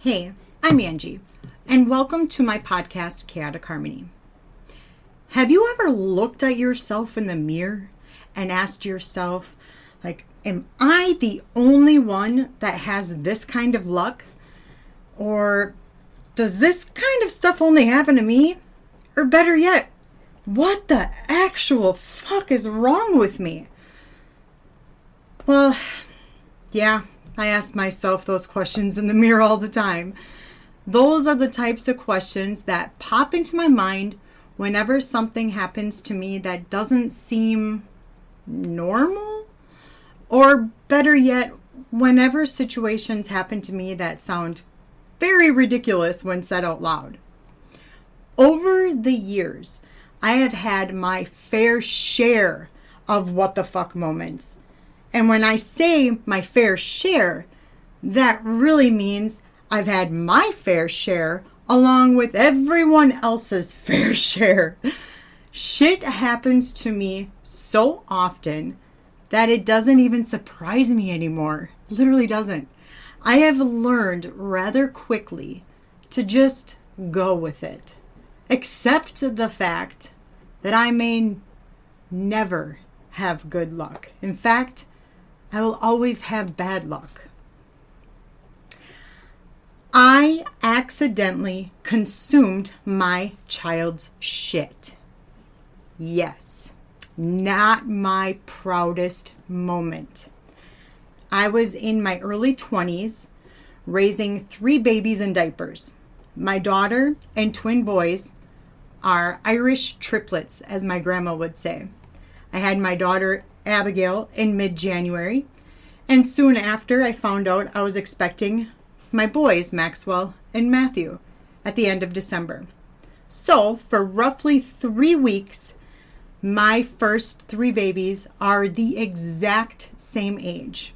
Hey, I'm Angie, and welcome to my podcast, Chaotic Harmony. Have you ever looked at yourself in the mirror and asked yourself, am I the only one that has this kind of luck? Or does this kind of stuff only happen to me? Or better yet, what the actual fuck is wrong with me? Well, yeah, I ask myself those questions in the mirror all the time. Those are the types of questions that pop into my mind whenever something happens to me that doesn't seem normal. Or better yet, whenever situations happen to me that sound very ridiculous when said out loud. Over the years, I have had my fair share of what the fuck moments. And when I say my fair share, that really means I've had my fair share along with everyone else's fair share. Shit happens to me so often that it doesn't even surprise me anymore. It literally doesn't. I have learned rather quickly to just go with it. Accept the fact that I may never have good luck. In fact, I will always have bad luck. I accidentally consumed my child's shit. Yes, not my proudest moment. I was in my early 20s, raising 3 babies in diapers. My daughter and twin boys are Irish triplets, as my grandma would say. I had my daughter Abigail in mid-January, and soon after I found out I was expecting my boys, Maxwell and Matthew, at the end of December. So, for roughly 3 weeks, my first 3 babies are the exact same age.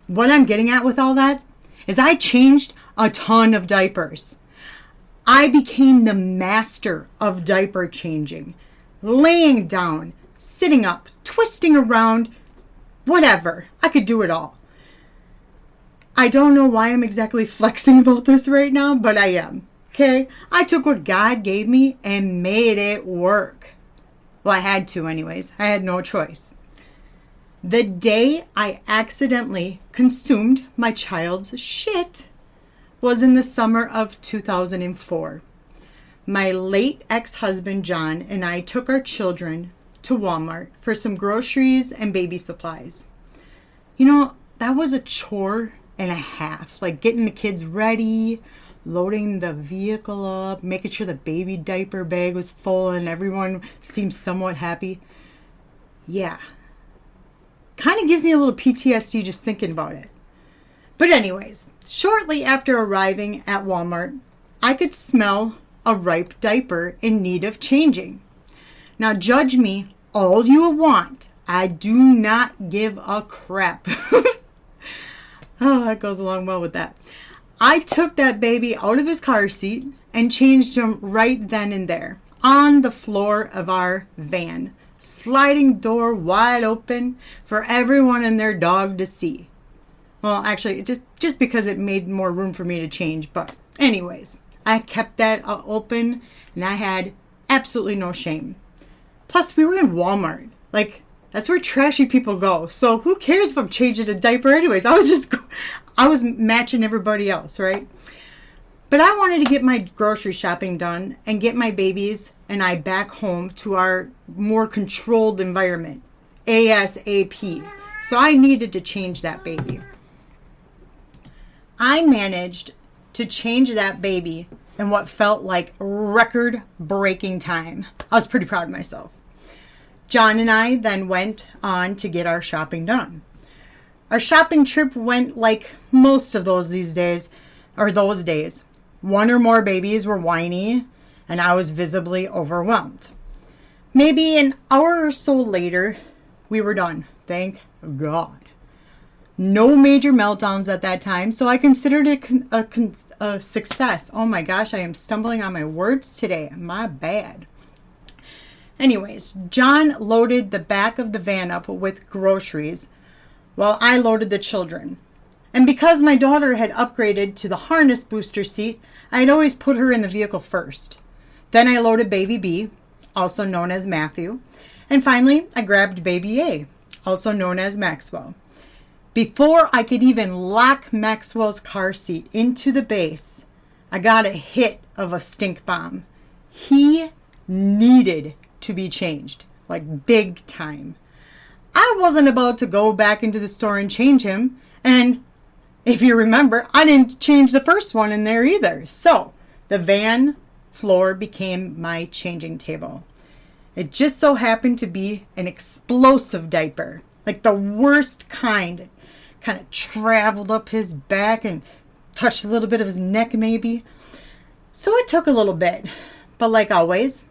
What I'm getting at with all that is I changed a ton of diapers. I became the master of diaper changing, laying down, sitting up, twisting around, whatever. I could do it all. I don't know why I'm exactly flexing about this right now, but I am. Okay? I took what God gave me and made it work. Well, I had to anyways. I had no choice. The day I accidentally consumed my child's shit was in the summer of 2004. My late ex-husband, John, and I took our children to Walmart for some groceries and baby supplies. You know, that was a chore and a half. Like getting the kids ready, loading the vehicle up, making sure the baby diaper bag was full and everyone seemed somewhat happy. Yeah. Kind of gives me a little PTSD just thinking about it. But anyways, shortly after arriving at Walmart, I could smell a ripe diaper in need of changing. Now judge me all you want. I do not give a crap. Oh, that goes along well with that. I took that baby out of his car seat and changed him right then and there on the floor of our van. Sliding door wide open for everyone and their dog to see. Well, actually, just because it made more room for me to change. But anyways, I kept that open and I had absolutely no shame. Plus, we were in Walmart. That's where trashy people go. So who cares if I'm changing a diaper anyways? I was matching everybody else, right? But I wanted to get my grocery shopping done and get my babies and I back home to our more controlled environment, ASAP. So I needed to change that baby. I managed to change that baby in what felt like record-breaking time. I was pretty proud of myself. John and I then went on to get our shopping done. Our shopping trip went like most of those days. 1 or more babies were whiny, and I was visibly overwhelmed. Maybe an hour or so later, we were done. Thank God. No major meltdowns at that time, so I considered it a success. Oh my gosh, I am stumbling on my words today. My bad. Anyways, John loaded the back of the van up with groceries while I loaded the children. And because my daughter had upgraded to the harness booster seat, I'd always put her in the vehicle first. Then I loaded baby B, also known as Matthew. And finally, I grabbed baby A, also known as Maxwell. Before I could even lock Maxwell's car seat into the base, I got a hit of a stink bomb. He needed to be changed, like big time. I wasn't about to go back into the store and change him. And if you remember, I didn't change the first one in there either. So the van floor became my changing table. It just so happened to be an explosive diaper, like the worst kind of traveled up his back and touched a little bit of his neck maybe. So it took a little bit, but like always,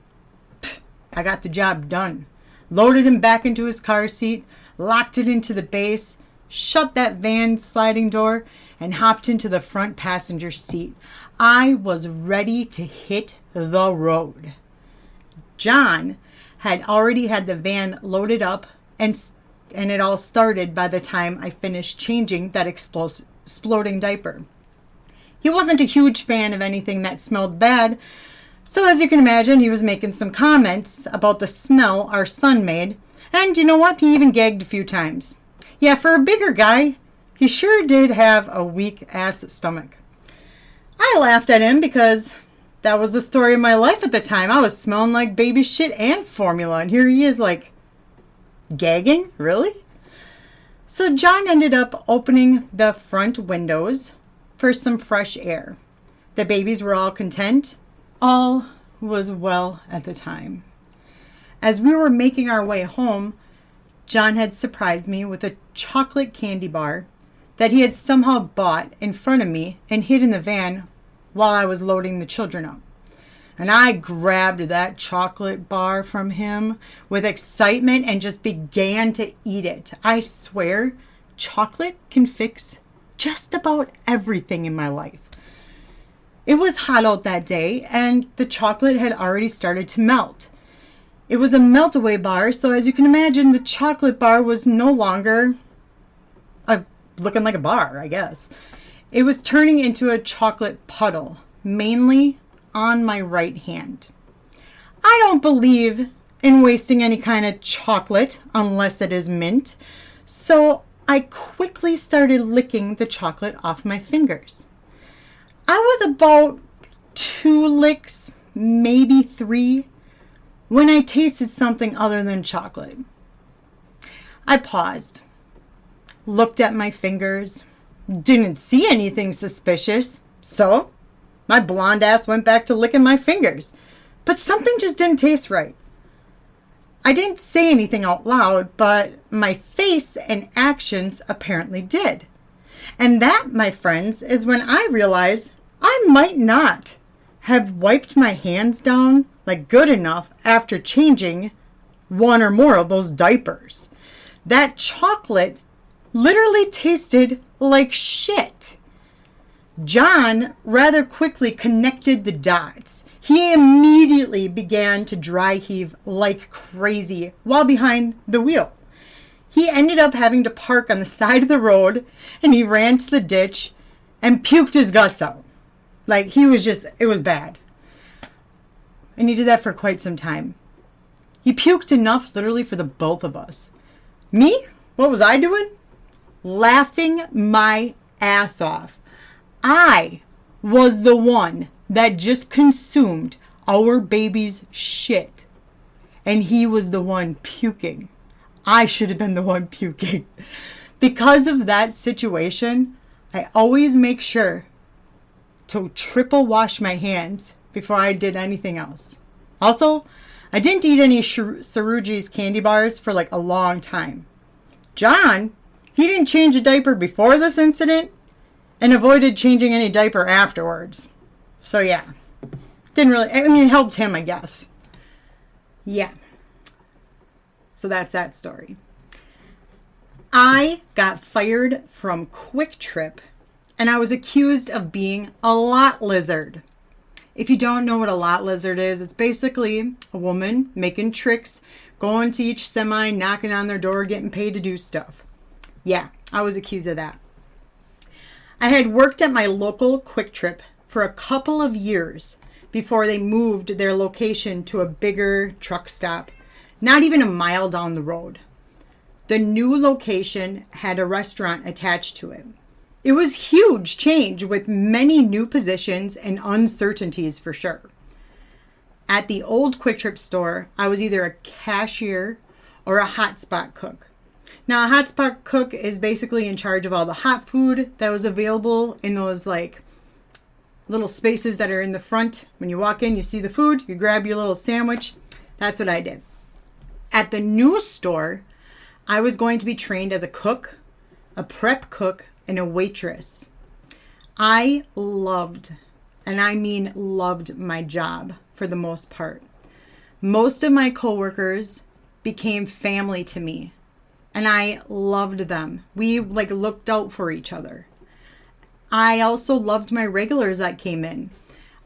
I got the job done. Loaded him back into his car seat, locked it into the base, shut that van sliding door, and hopped into the front passenger seat. I was ready to hit the road. John had already had the van loaded up, and it all started by the time I finished changing that exploding diaper. He wasn't a huge fan of anything that smelled bad, so as you can imagine, he was making some comments about the smell our son made, and you know what? He even gagged a few times. Yeah, for a bigger guy, he sure did have a weak-ass stomach. I laughed at him because that was the story of my life at the time. I was smelling like baby shit and formula, and here he is like, gagging? Really? So John ended up opening the front windows for some fresh air. The babies were all content. All was well at the time. As we were making our way home, John had surprised me with a chocolate candy bar that he had somehow bought in front of me and hid in the van while I was loading the children up. And I grabbed that chocolate bar from him with excitement and just began to eat it. I swear, chocolate can fix just about everything in my life. It was hot out that day, and the chocolate had already started to melt. It was a melt-away bar, so as you can imagine, the chocolate bar was no longer looking like a bar, I guess. It was turning into a chocolate puddle, mainly on my right hand. I don't believe in wasting any kind of chocolate unless it is mint, so I quickly started licking the chocolate off my fingers. I was about 2 licks, maybe 3, when I tasted something other than chocolate. I paused, looked at my fingers, didn't see anything suspicious, so my blonde ass went back to licking my fingers. But something just didn't taste right. I didn't say anything out loud, but my face and actions apparently did. And that, my friends, is when I realized I might not have wiped my hands down like good enough after changing one or more of those diapers. That chocolate literally tasted like shit. John rather quickly connected the dots. He immediately began to dry heave like crazy while behind the wheel. He ended up having to park on the side of the road, and he ran to the ditch and puked his guts out. Like, it was bad. And he did that for quite some time. He puked enough literally for the both of us. Me? What was I doing? Laughing my ass off. I was the one that just consumed our baby's shit. And he was the one puking. I should have been the one puking. Because of that situation, I always make sure to triple wash my hands before I did anything else. Also, I didn't eat any Saruji's candy bars for like a long time. John, he didn't change a diaper before this incident and avoided changing any diaper afterwards. So yeah, it helped him, I guess. Yeah. So that's that story. I got fired from Quick Trip, and I was accused of being a lot lizard. If you don't know what a lot lizard is, it's basically a woman making tricks, going to each semi, knocking on their door, getting paid to do stuff. Yeah, I was accused of that. I had worked at my local Quick Trip for a couple of years before they moved their location to a bigger truck stop, not even a mile down the road. The new location had a restaurant attached to it. It was huge change with many new positions and uncertainties for sure. At the old Quick Trip store, I was either a cashier or a hotspot cook. Now, a hotspot cook is basically in charge of all the hot food that was available in those like little spaces that are in the front. When you walk in, you see the food, you grab your little sandwich. That's what I did. At the new store, I was going to be trained as a cook, a prep cook, and a waitress. I loved, and I mean loved, my job for the most part. Most of my coworkers became family to me, and I loved them. We looked out for each other. I also loved my regulars that came in.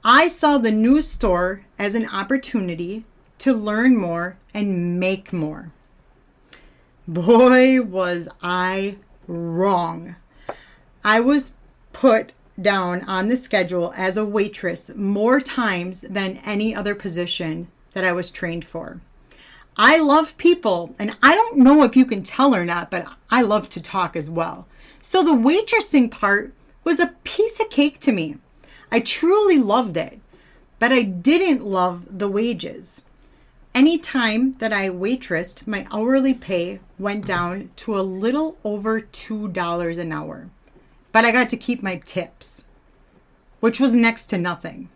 I saw the new store as an opportunity to learn more and make more. Boy, was I wrong. I was put down on the schedule as a waitress more times than any other position that I was trained for. I love people, and I don't know if you can tell or not, but I love to talk as well. So the waitressing part was a piece of cake to me. I truly loved it, but I didn't love the wages. Any time that I waitressed, my hourly pay went down to a little over $2 an hour. But I got to keep my tips, which was next to nothing.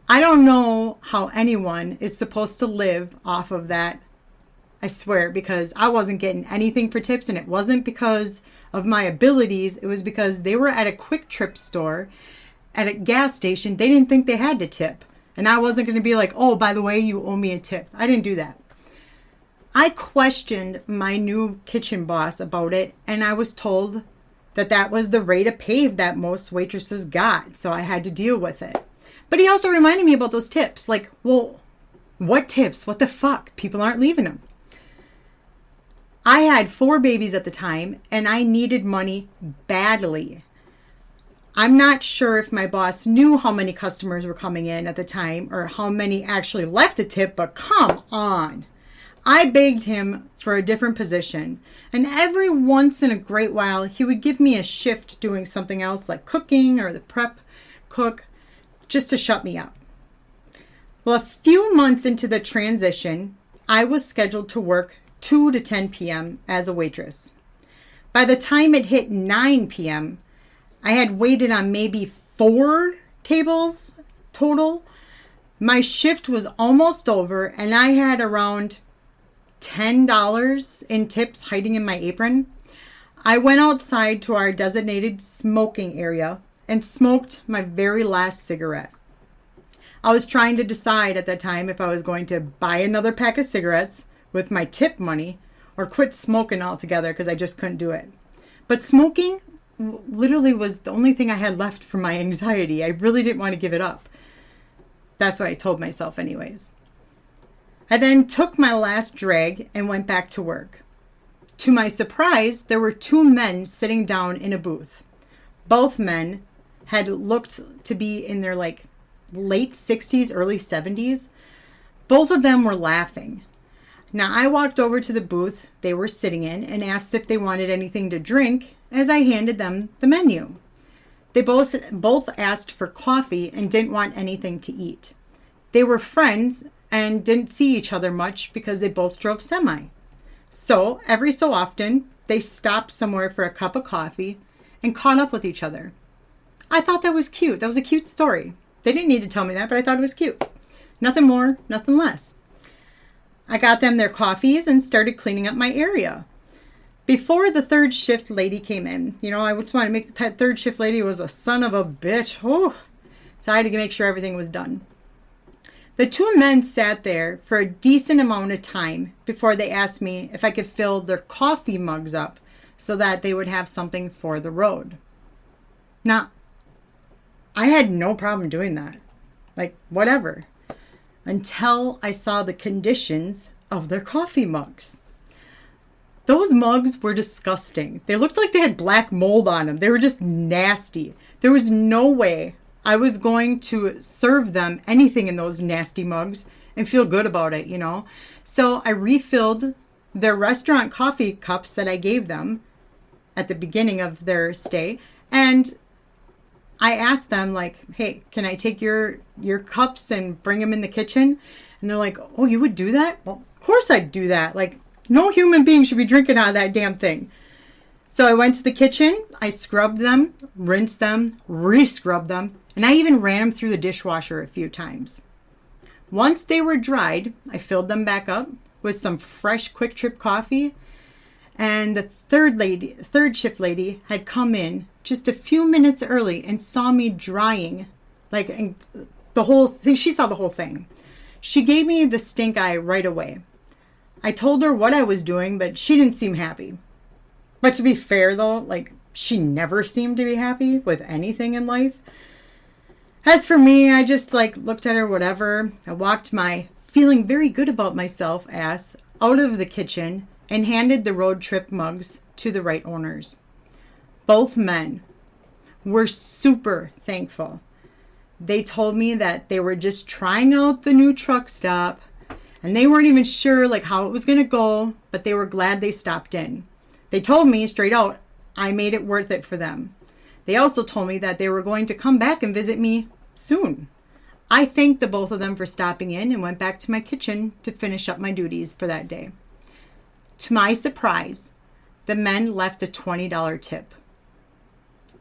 I don't know how anyone is supposed to live off of that, I swear, because I wasn't getting anything for tips, and it wasn't because of my abilities. It was because they were at a Quick Trip store, at a gas station. They didn't think they had to tip. And I wasn't going to be like, oh, by the way, you owe me a tip. I didn't do that. I questioned my new kitchen boss about it, and I was told that that was the rate of pay that most waitresses got, so I had to deal with it. But he also reminded me about those tips. Like, well, what tips? What the fuck? People aren't leaving them. I had 4 babies at the time, and I needed money badly. I'm not sure if my boss knew how many customers were coming in at the time or how many actually left a tip, but come on. I begged him for a different position, and every once in a great while, he would give me a shift doing something else like cooking or the prep cook just to shut me up. Well, a few months into the transition, I was scheduled to work 2 to 10 p.m. as a waitress. By the time it hit 9 p.m., I had waited on maybe 4 tables total. My shift was almost over, and I had around $10 in tips hiding in my apron. I went outside to our designated smoking area and smoked my very last cigarette. I was trying to decide at that time if I was going to buy another pack of cigarettes with my tip money or quit smoking altogether because I just couldn't do it. But smoking literally was the only thing I had left for my anxiety. I really didn't want to give it up. That's what I told myself anyways. I then took my last drag and went back to work. To my surprise, there were 2 men sitting down in a booth. Both men had looked to be in their late 60s, early 70s. Both of them were laughing. Now, I walked over to the booth they were sitting in and asked if they wanted anything to drink as I handed them the menu. They both asked for coffee and didn't want anything to eat. They were friends and didn't see each other much because they both drove semi. So every so often, they stopped somewhere for a cup of coffee and caught up with each other. I thought that was cute. That was a cute story. They didn't need to tell me that, but I thought it was cute. Nothing more, nothing less. I got them their coffees and started cleaning up my area. Before the third shift lady came in, I just wanted to make that third shift lady was a son of a bitch. Oh, so I had to make sure everything was done. The 2 men sat there for a decent amount of time before they asked me if I could fill their coffee mugs up so that they would have something for the road. Now, I had no problem doing that. Whatever. Until I saw the conditions of their coffee mugs. Those mugs were disgusting. They looked like they had black mold on them. They were just nasty. There was no way I was going to serve them anything in those nasty mugs and feel good about it, you know? So I refilled their restaurant coffee cups that I gave them at the beginning of their stay. And I asked them, like, hey, can I take your cups and bring them in the kitchen? And they're like, oh, you would do that? Well, of course I'd do that. Like, no human being should be drinking out of that damn thing. So I went to the kitchen, I scrubbed them, rinsed them, re-scrubbed them, and I even ran them through the dishwasher a few times. Once they were dried, I filled them back up with some fresh Quick Trip coffee. And the third shift lady had come in just a few minutes early and saw me drying, like the whole thing. She saw the whole thing. She gave me the stink eye right away. I told her what I was doing, but she didn't seem happy. But to be fair though, like, she never seemed to be happy with anything in life. As for me, I just looked at her, whatever. I walked my feeling very good about myself ass out of the kitchen and handed the road trip mugs to the right owners. Both men were super thankful. They told me that they were just trying out the new truck stop and they weren't even sure how it was going to go, but they were glad they stopped in. They told me straight out, I made it worth it for them. They also told me that they were going to come back and visit me soon. I thanked the both of them for stopping in and went back to my kitchen to finish up my duties for that day. To my surprise, the men left a $20 tip.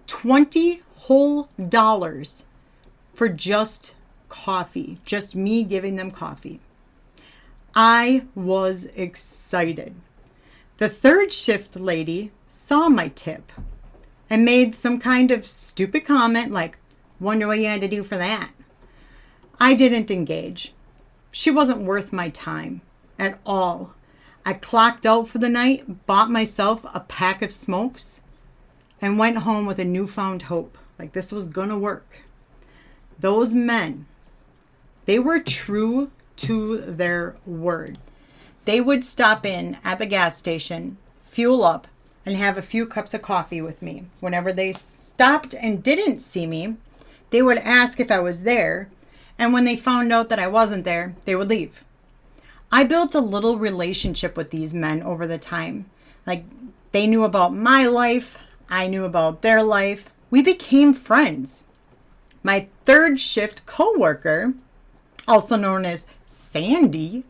$20 whole dollars for just coffee, just me giving them coffee. I was excited. The third shift lady saw my tip and made some kind of stupid comment like, wonder what you had to do for that. I didn't engage. She wasn't worth my time at all. I clocked out for the night, bought myself a pack of smokes, and went home with a newfound hope. Like this was gonna work. Those men, they were true to their word. They would stop in at the gas station, fuel up, and have a few cups of coffee with me. Whenever they stopped and didn't see me, they would ask if I was there, and when they found out that I wasn't there, they would leave. I built a little relationship with these men over the time. They knew about my life, I knew about their life. We became friends. My third shift coworker, also known as Sandy,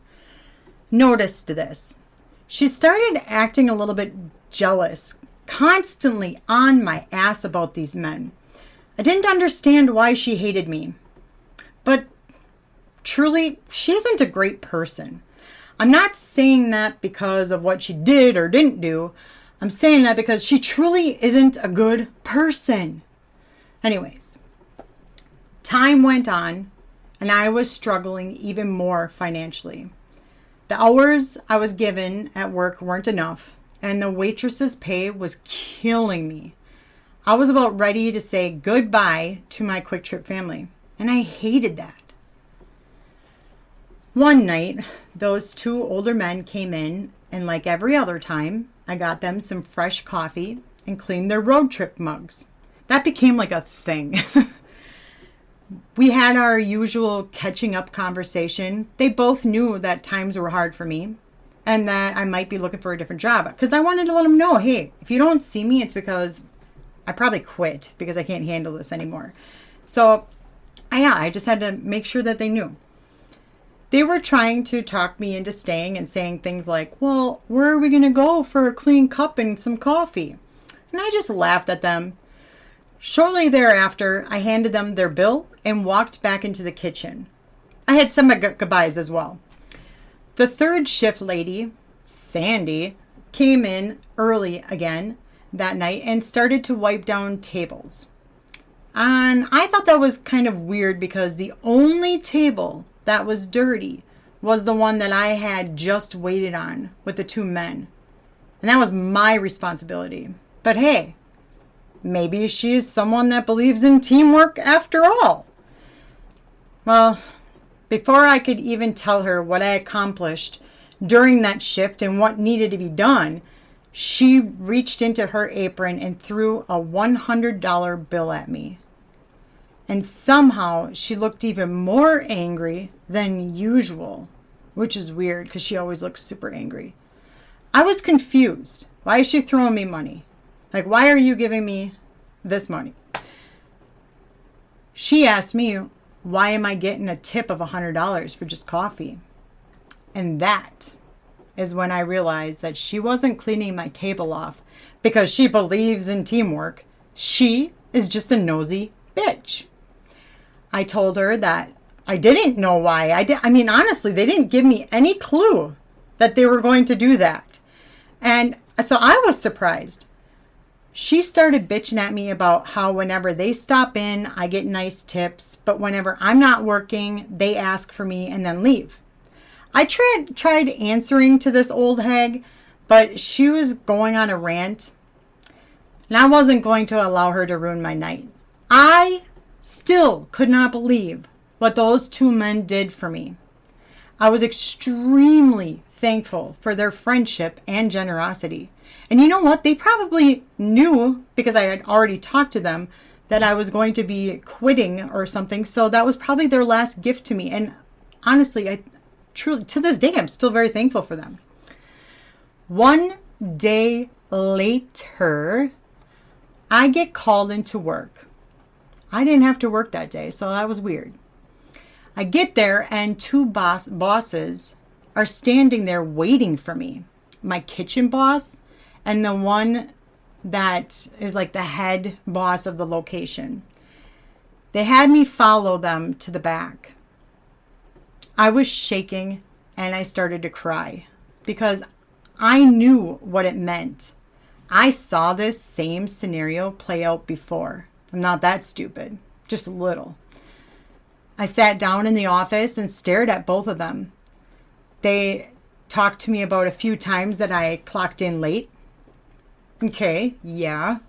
noticed this. She started acting a little bit jealous, constantly on my ass about these men. I didn't understand why she hated me. But truly, she isn't a great person. I'm not saying that because of what she did or didn't do. I'm saying that because she truly isn't a good person. Anyways, time went on and I was struggling even more financially. The hours I was given at work weren't enough and the waitress's pay was killing me. I was about ready to say goodbye to my Quick Trip family, and I hated that. One night, those two older men came in, and like every other time, I got them some fresh coffee and cleaned their road trip mugs. That became like a thing. We had our usual catching up conversation. They both knew that times were hard for me and that I might be looking for a different job because I wanted to let them know, hey, if you don't see me, it's because I probably quit because I can't handle this anymore. So, I just had to make sure that they knew. They were trying to talk me into staying and saying things like, well, where are we going to go for a clean cup and some coffee? And I just laughed at them. Shortly thereafter, I handed them their bill and walked back into the kitchen. I had some goodbyes as well. The third shift lady, Sandy, came in early again that night and started to wipe down tables. And I thought that was kind of weird because the only table that was dirty was the one that I had just waited on with the two men. And that was my responsibility. But hey, maybe she's someone that believes in teamwork after all. Well, before I could even tell her what I accomplished during that shift and what needed to be done, She reached into her apron and threw a $100 bill at me. And somehow she looked even more angry than usual, which is weird because she always looks super angry. I was confused. Why is she throwing me money? Like, why are you giving me this money? She asked me, why am I getting a tip of $100 for just coffee? And that is when I realized that she wasn't cleaning my table off because she believes in teamwork. She is just a nosy bitch. I told her that I didn't know why. I mean, honestly, they didn't give me any clue that they were going to do that. And so I was surprised. She started bitching at me about how whenever they stop in, I get nice tips, but whenever I'm not working, they ask for me and then leave. I tried answering to this old hag, but she was going on a rant, and I wasn't going to allow her to ruin my night. I still could not believe what those two men did for me. I was extremely thankful for their friendship and generosity. And you know what? They probably knew, because I had already talked to them, that I was going to be quitting or something. So that was probably their last gift to me. And honestly, I truly, to this day, I'm still very thankful for them. One day later, I get called into work. I didn't have to work that day, so that was weird. I get there and two bosses are standing there waiting for me. My kitchen boss and the one that is like the head boss of the location. They had me follow them to the back. I was shaking and I started to cry because I knew what it meant. I saw this same scenario play out before. I'm not that stupid, just a little. I sat down in the office and stared at both of them. They talked to me about a few times that I clocked in late. Okay, yeah,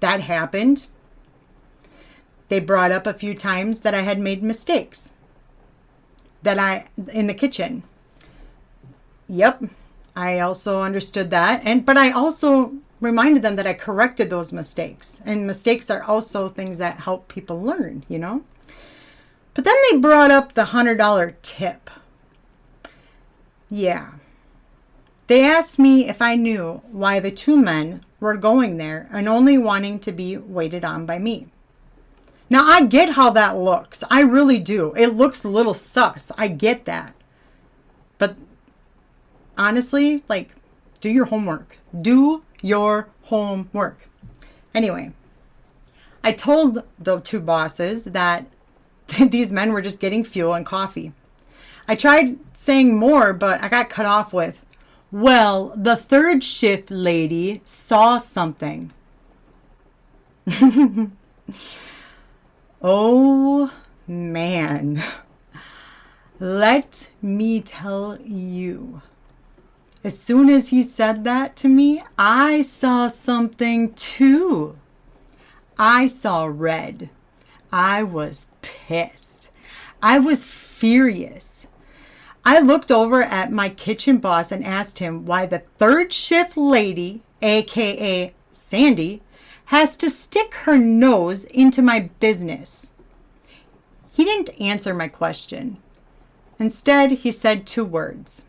that happened. They brought up a few times that I had made mistakes in the kitchen. Yep, I also understood that. But I also reminded them that I corrected those mistakes. And mistakes are also things that help people learn, you know? But then they brought up the $100 tip. Yeah. They asked me if I knew why the two men were going there and only wanting to be waited on by me. Now, I get how that looks. I really do. It looks a little sus. I get that. But honestly, like, do your homework. Do your homework. Anyway, I told the two bosses that these men were just getting fuel and coffee. I tried saying more, but I got cut off with, well, the third shift lady saw something. Oh, man. Let me tell you. As soon as he said that to me, I saw something too. I saw red. I was pissed. I was furious. I looked over at my kitchen boss and asked him why the third shift lady, aka Sandy, has to stick her nose into my business. He didn't answer my question. Instead, he said two words.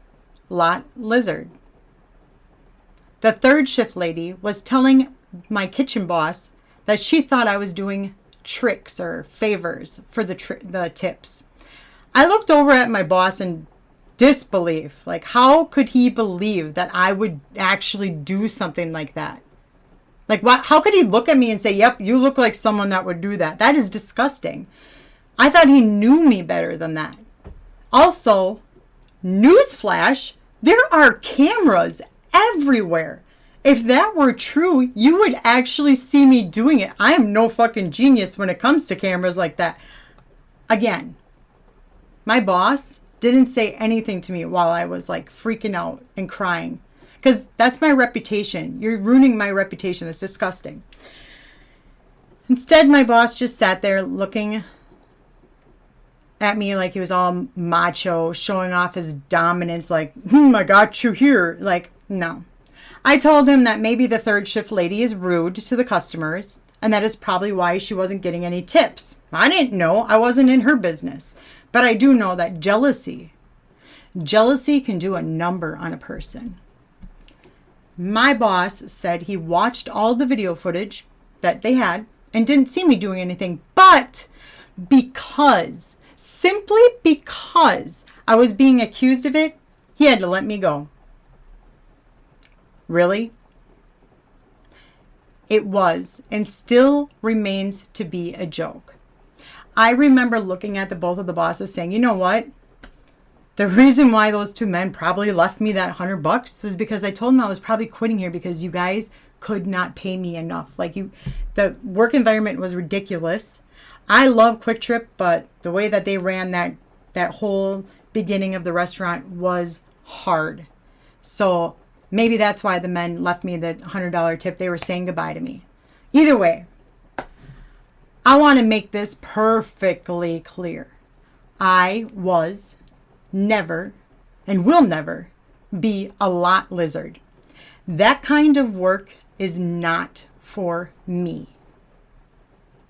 Lot lizard. The third shift lady was telling my kitchen boss that she thought I was doing tricks or favors for the tips. I looked over at my boss in disbelief. Like, how could he believe that I would actually do something like that? Like, what? How could he look at me and say, yep, you look like someone that would do that? That is disgusting. I thought he knew me better than that. Also, newsflash, there are cameras everywhere. If that were true, you would actually see me doing it. I am no fucking genius when it comes to cameras like that. Again, my boss didn't say anything to me while I was like freaking out and crying. Because that's my reputation. You're ruining my reputation. It's disgusting. Instead, my boss just sat there looking at me like he was all macho, showing off his dominance, like, I got you here. Like, no. I told him that maybe the third shift lady is rude to the customers, and that is probably why she wasn't getting any tips. I didn't know. I wasn't in her business. But I do know that jealousy can do a number on a person. My boss said he watched all the video footage that they had and didn't see me doing anything, but simply because I was being accused of it, he had to let me go. Really? It was and still remains to be a joke. I remember looking at both of the bosses saying, you know what? The reason why those two men probably left me that $100 was because I told them I was probably quitting here because you guys could not pay me enough. The work environment was ridiculous. I love Quick Trip, but the way that they ran that whole beginning of the restaurant was hard. So maybe that's why the men left me the $100 tip. They were saying goodbye to me. Either way, I want to make this perfectly clear. I was never and will never be a lot lizard. That kind of work is not for me.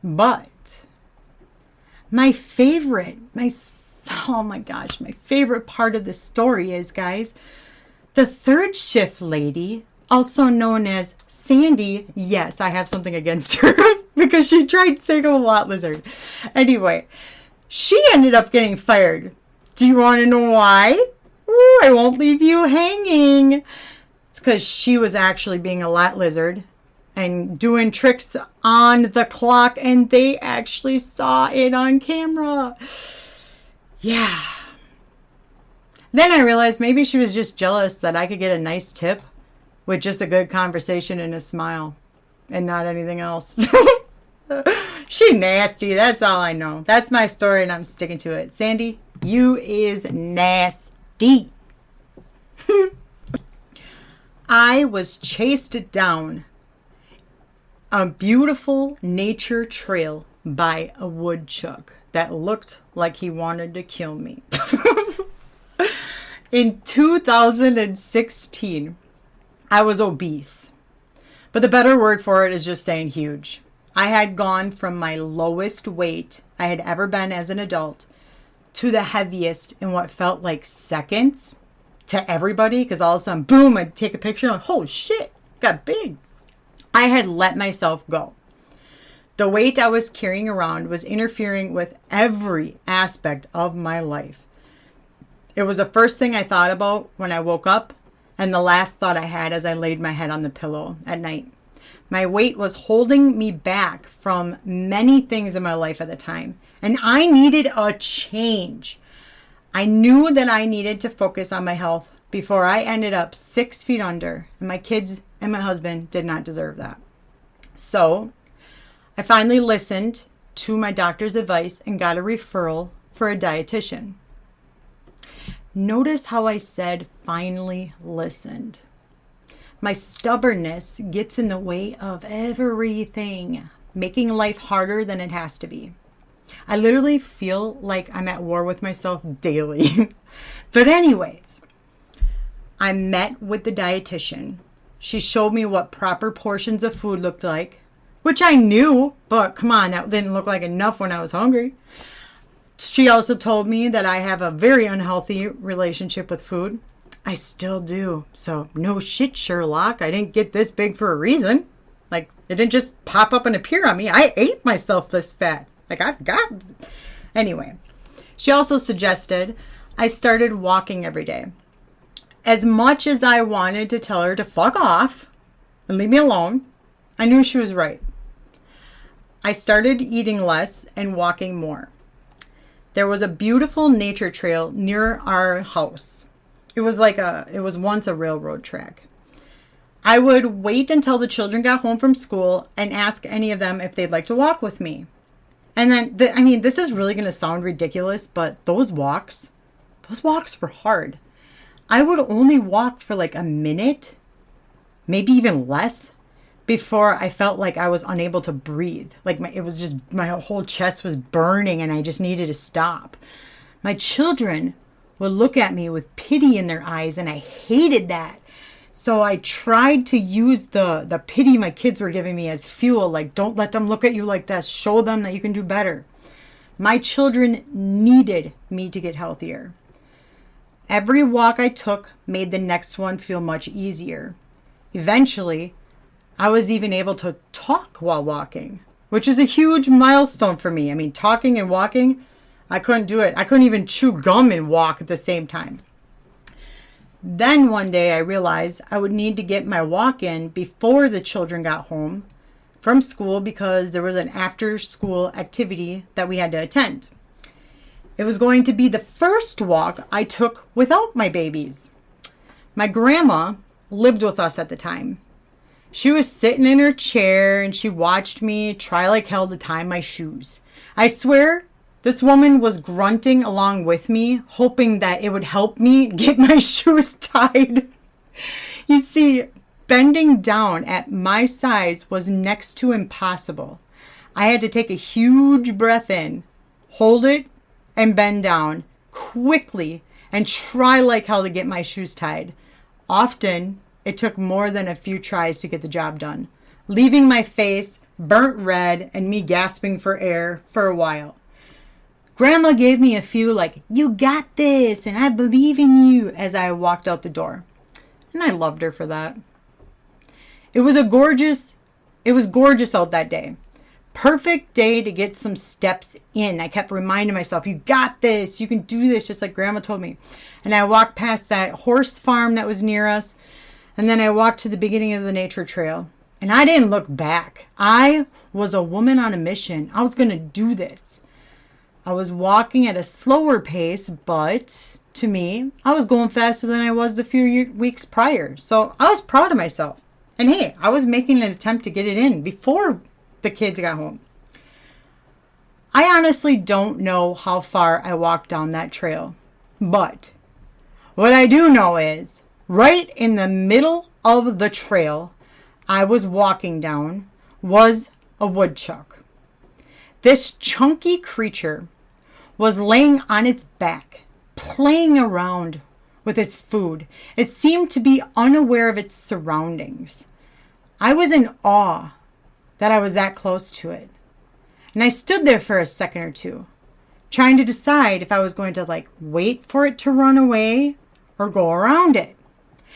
But my favorite part of the story is, guys, the third shift lady, also known as Sandy. Yes, I have something against her because she tried saying I'm a lot lizard. Anyway, she ended up getting fired. Do you want to know why? Ooh, I won't leave you hanging. It's because she was actually being a lot lizard and doing tricks on the clock, and they actually saw it on camera. Yeah. Then I realized maybe she was just jealous that I could get a nice tip with just a good conversation and a smile and not anything else. She nasty. That's all I know. That's my story and I'm sticking to it. Sandy, you is nasty. I was chased down a beautiful nature trail by a woodchuck that looked like he wanted to kill me. In 2016, I was obese, but the better word for it is just saying huge. I had gone from my lowest weight I had ever been as an adult to the heaviest in what felt like seconds to everybody, because all of a sudden, boom, I'd take a picture and holy shit, got big. I had let myself go. The weight I was carrying around was interfering with every aspect of my life. It was the first thing I thought about when I woke up and the last thought I had as I laid my head on the pillow at night. My weight was holding me back from many things in my life at the time, and I needed a change. I knew that I needed to focus on my health before I ended up 6 feet under, and my kids and my husband did not deserve that. So I finally listened to my doctor's advice and got a referral for a dietitian. Notice how I said finally listened. My stubbornness gets in the way of everything, making life harder than it has to be. I literally feel like I'm at war with myself daily. But anyways, I met with the dietitian. She showed me what proper portions of food looked like, which I knew, but come on, that didn't look like enough when I was hungry. She also told me that I have a very unhealthy relationship with food. I still do. So no shit, Sherlock. I didn't get this big for a reason. Like, it didn't just pop up and appear on me. I ate myself this fat. Anyway, she also suggested I started walking every day. As much as I wanted to tell her to fuck off and leave me alone, I knew she was right. I started eating less and walking more. There was a beautiful nature trail near our house. It was once a railroad track. I would wait until the children got home from school and ask any of them if they'd like to walk with me. And then, this is really going to sound ridiculous, but those walks were hard. I would only walk for like a minute, maybe even less, before I felt like I was unable to breathe. Like my whole chest was burning and I just needed to stop. My children would look at me with pity in their eyes and I hated that. So I tried to use the pity my kids were giving me as fuel. Like, don't let them look at you like this. Show them that you can do better. My children needed me to get healthier. Every walk I took made the next one feel much easier. Eventually, I was even able to talk while walking, which is a huge milestone for me. I mean, talking and walking, I couldn't do it. I couldn't even chew gum and walk at the same time. Then one day I realized I would need to get my walk in before the children got home from school because there was an after school activity that we had to attend. It was going to be the first walk I took without my babies. My grandma lived with us at the time. She was sitting in her chair and she watched me try like hell to tie my shoes. I swear this woman was grunting along with me, hoping that it would help me get my shoes tied. You see, bending down at my size was next to impossible. I had to take a huge breath in, hold it, and bend down quickly and try like hell to get my shoes tied. Often, it took more than a few tries to get the job done, leaving my face burnt red and me gasping for air for a while. Grandma gave me a few like, "You got this, and I believe in you," as I walked out the door. And I loved her for that. It was gorgeous out that day. Perfect day to get some steps in. I kept reminding myself, "You got this, you can do this," just like Grandma told me. And I walked past that horse farm that was near us. And then I walked to the beginning of the nature trail. And I didn't look back. I was a woman on a mission. I was going to do this. I was walking at a slower pace, but to me, I was going faster than I was the few weeks prior. So I was proud of myself. And hey, I was making an attempt to get it in before the kids got home. I honestly don't know how far I walked down that trail. But what I do know is, right in the middle of the trail I was walking down was a woodchuck. This chunky creature was laying on its back, playing around with its food. It seemed to be unaware of its surroundings. I was in awe that I was that close to it. And I stood there for a second or two, trying to decide if I was going to wait for it to run away or go around it.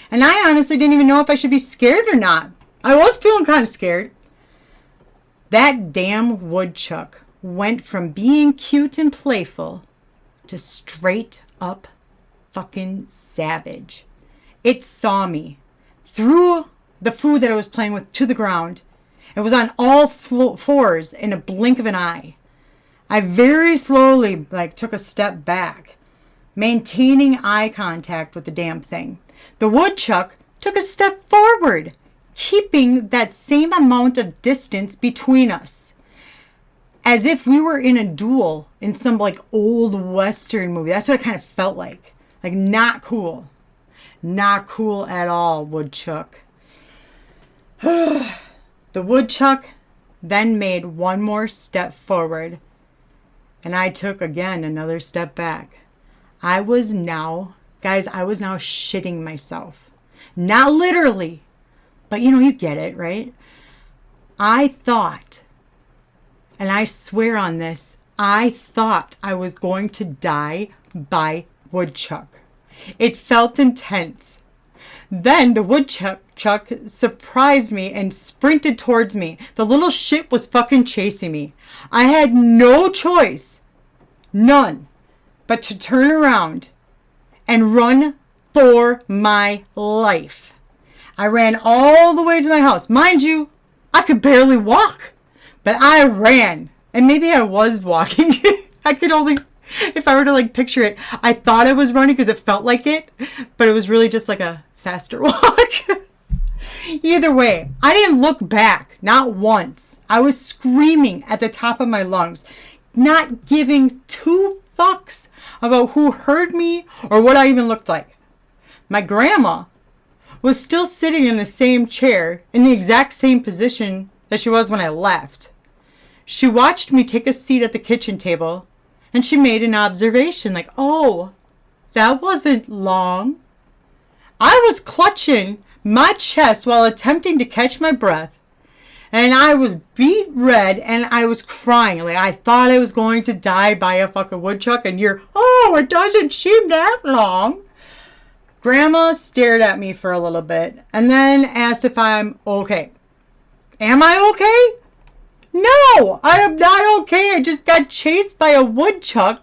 And I honestly didn't even know if I should be scared or not. I was feeling kind of scared. That damn woodchuck went from being cute and playful to straight up fucking savage. It saw me, threw the food that I was playing with to the ground. It was on all fours in a blink of an eye. I very slowly took a step back, maintaining eye contact with the damn thing. The woodchuck took a step forward, keeping that same amount of distance between us, as if we were in a duel in some old Western movie. That's what it kind of felt like. Not cool. Not cool at all, woodchuck. The woodchuck then made one more step forward, and I took again another step back. I was now shitting myself. Not literally, but you get it, right? I thought, and I swear on this, I thought I was going to die by woodchuck. It felt intense. Then the woodchuck surprised me and sprinted towards me. The little shit was fucking chasing me. I had no choice, none, but to turn around and run for my life. I ran all the way to my house. Mind you, I could barely walk, but I ran. And maybe I was walking. I could only, if I were to picture it, I thought I was running because it felt like it, but it was really just a faster walk. Either way, I didn't look back, not once. I was screaming at the top of my lungs, not giving two fucks about who heard me or what I even looked like. My grandma was still sitting in the same chair in the exact same position that she was when I left. She watched me take a seat at the kitchen table and she made an observation "Oh, that wasn't long." I was clutching my chest while attempting to catch my breath. And I was beet red and I was crying. Like I thought I was going to die by a fucking woodchuck, and it doesn't seem that long. Grandma stared at me for a little bit and then asked if I'm okay. Am I okay? No, I am not okay. I just got chased by a woodchuck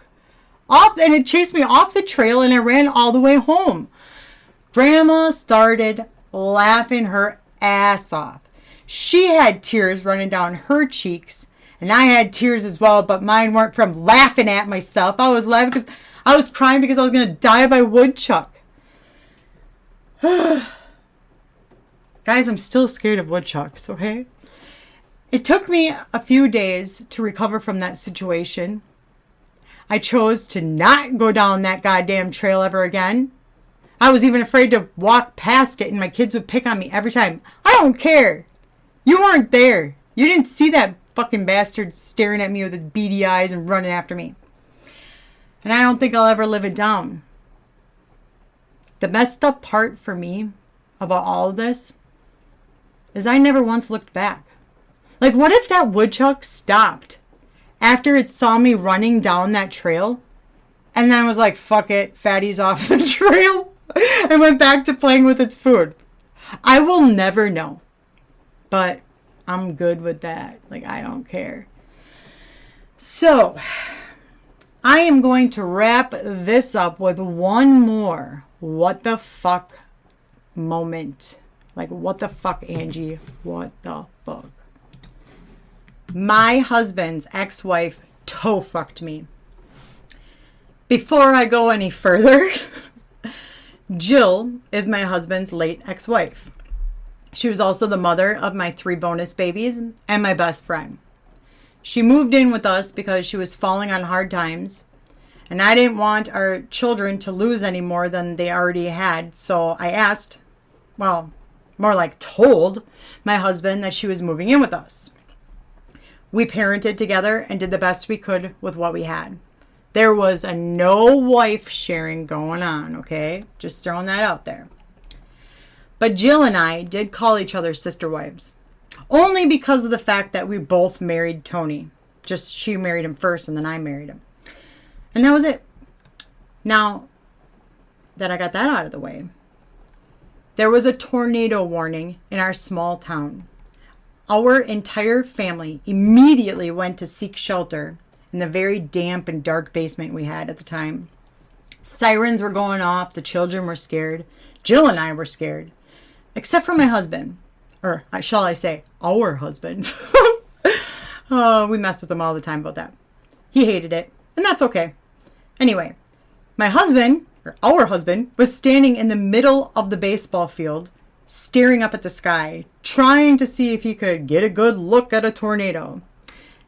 and it chased me off the trail and I ran all the way home. Grandma started laughing her ass off. She had tears running down her cheeks and I had tears as well, but mine weren't from laughing at myself. I was laughing because I was crying because I was going to die by woodchuck. Guys, I'm still scared of woodchucks, okay? It took me a few days to recover from that situation. I chose to not go down that goddamn trail ever again. I was even afraid to walk past it and my kids would pick on me every time. I don't care. You weren't there. You didn't see that fucking bastard staring at me with his beady eyes and running after me. And I don't think I'll ever live it down. The messed up part for me about all of this is I never once looked back. Like, what if that woodchuck stopped after it saw me running down that trail and then was like, fuck it, fatty's off the trail, and went back to playing with its food? I will never know. But I'm good with that. Like, I don't care. So, I am going to wrap this up with one more what the fuck moment. Like, what the fuck, Angie? What the fuck? My husband's ex-wife toe fucked me. Before I go any further, Jill is my husband's late ex-wife. She was also the mother of my 3 bonus babies and my best friend. She moved in with us because she was falling on hard times, and I didn't want our children to lose any more than they already had, so I asked, well, more like told, my husband that she was moving in with us. We parented together and did the best we could with what we had. There was a no wife sharing going on, okay? Just throwing that out there. But Jill and I did call each other sister wives. Only because of the fact that we both married Tony. Just she married him first and then I married him. And that was it. Now that I got that out of the way, there was a tornado warning in our small town. Our entire family immediately went to seek shelter in the very damp and dark basement we had at the time. Sirens were going off. The children were scared. Jill and I were scared. Except for my husband. Or shall I say, our husband. Oh, we mess with him all the time about that. He hated it. And that's okay. Anyway, my husband, or our husband, was standing in the middle of the baseball field, staring up at the sky, trying to see if he could get a good look at a tornado.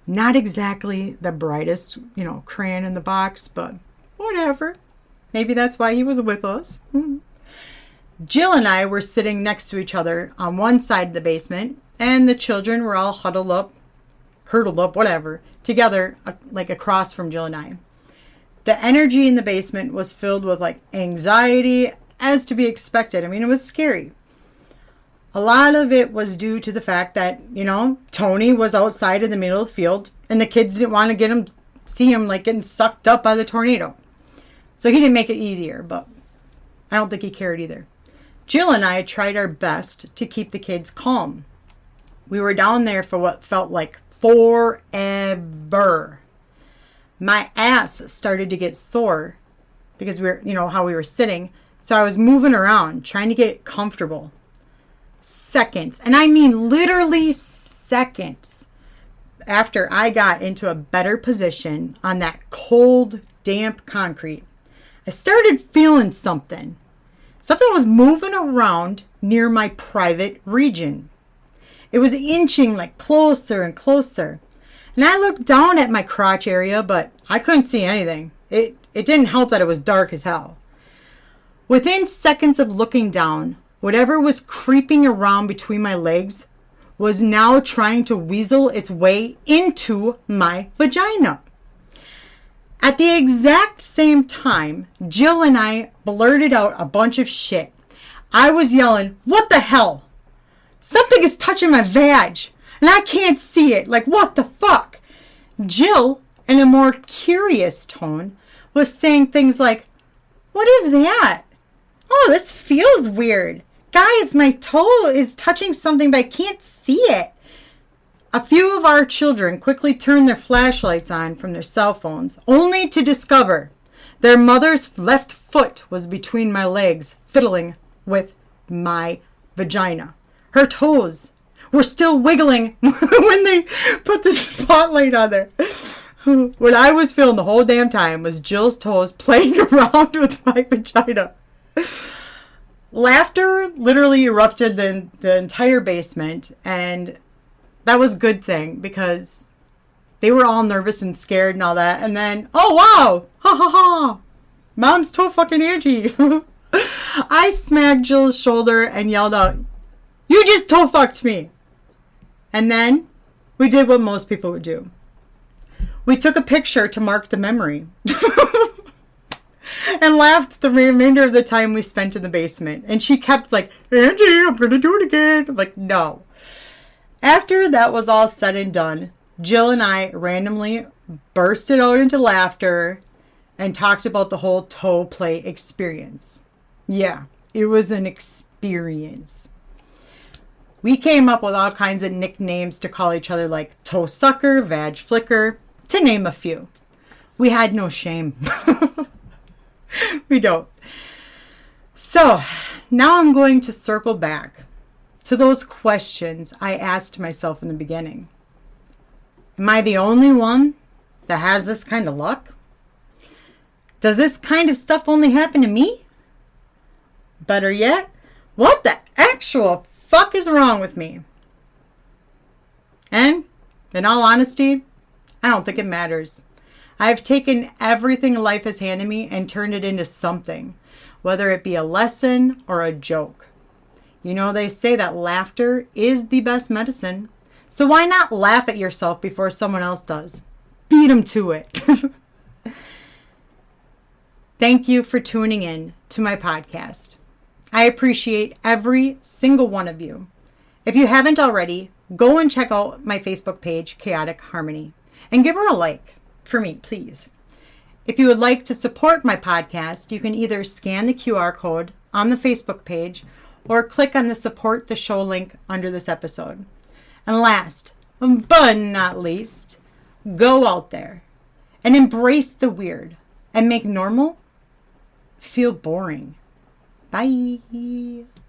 Not exactly the brightest, crayon in the box, but whatever. Maybe that's why he was with us. Jill and I were sitting next to each other on one side of the basement, and the children were all hurtled up, whatever, together, like across from Jill and I. The energy in the basement was filled with anxiety, as to be expected. I mean, it was scary. A lot of it was due to the fact that, Tony was outside in the middle of the field and the kids didn't want to see him getting sucked up by the tornado. So he didn't make it easier, but I don't think he cared either. Jill and I tried our best to keep the kids calm. We were down there for what felt like forever. My ass started to get sore because how we were sitting. So I was moving around, trying to get comfortable. Seconds, and I mean literally seconds, after I got into a better position on that cold, damp concrete, I started feeling something. Something was moving around near my private region. It was inching closer and closer. And I looked down at my crotch area, but I couldn't see anything. It didn't help that it was dark as hell. Within seconds of looking down, whatever was creeping around between my legs was now trying to weasel its way into my vagina. At the exact same time, Jill and I blurted out a bunch of shit. I was yelling, "What the hell? Something is touching my vag and I can't see it. Like, what the fuck?" Jill, in a more curious tone, was saying things like, "What is that? Oh, this feels weird. Guys, my toe is touching something, but I can't see it." A few of our children quickly turned their flashlights on from their cell phones, only to discover their mother's left foot was between my legs, fiddling with my vagina. Her toes were still wiggling when they put the spotlight on there. What I was feeling the whole damn time was Jill's toes playing around with my vagina. Laughter literally erupted the entire basement, and that was a good thing because they were all nervous and scared and all that. And then, oh wow, ha ha ha, Mom's toe fucking Angie. I smacked Jill's shoulder and yelled out, "You just toe fucked me." And then we did what most people would do. We took a picture to mark the memory and laughed the remainder of the time we spent in the basement. And she kept like, "Angie, I'm going to do it again." I'm like, no. After that was all said and done, Jill and I randomly bursted out into laughter and talked about the whole toe play experience. Yeah, it was an experience. We came up with all kinds of nicknames to call each other, like toe sucker, vag flicker, to name a few. We had no shame. We don't. So now I'm going to circle back to those questions I asked myself in the beginning. Am I the only one that has this kind of luck? Does this kind of stuff only happen to me? Better yet, what the actual fuck is wrong with me? And, in all honesty, I don't think it matters. I've taken everything life has handed me and turned it into something, whether it be a lesson or a joke. You know, they say that laughter is the best medicine. So why not laugh at yourself before someone else does? Beat them to it. Thank you for tuning in to my podcast. I appreciate every single one of you. If you haven't already, go and check out my Facebook page, Chaotic Harmony, and give her a like for me, please. If you would like to support my podcast, you can either scan the QR code on the Facebook page or click on the support the show link under this episode. And last but not least, go out there and embrace the weird and make normal feel boring. Bye.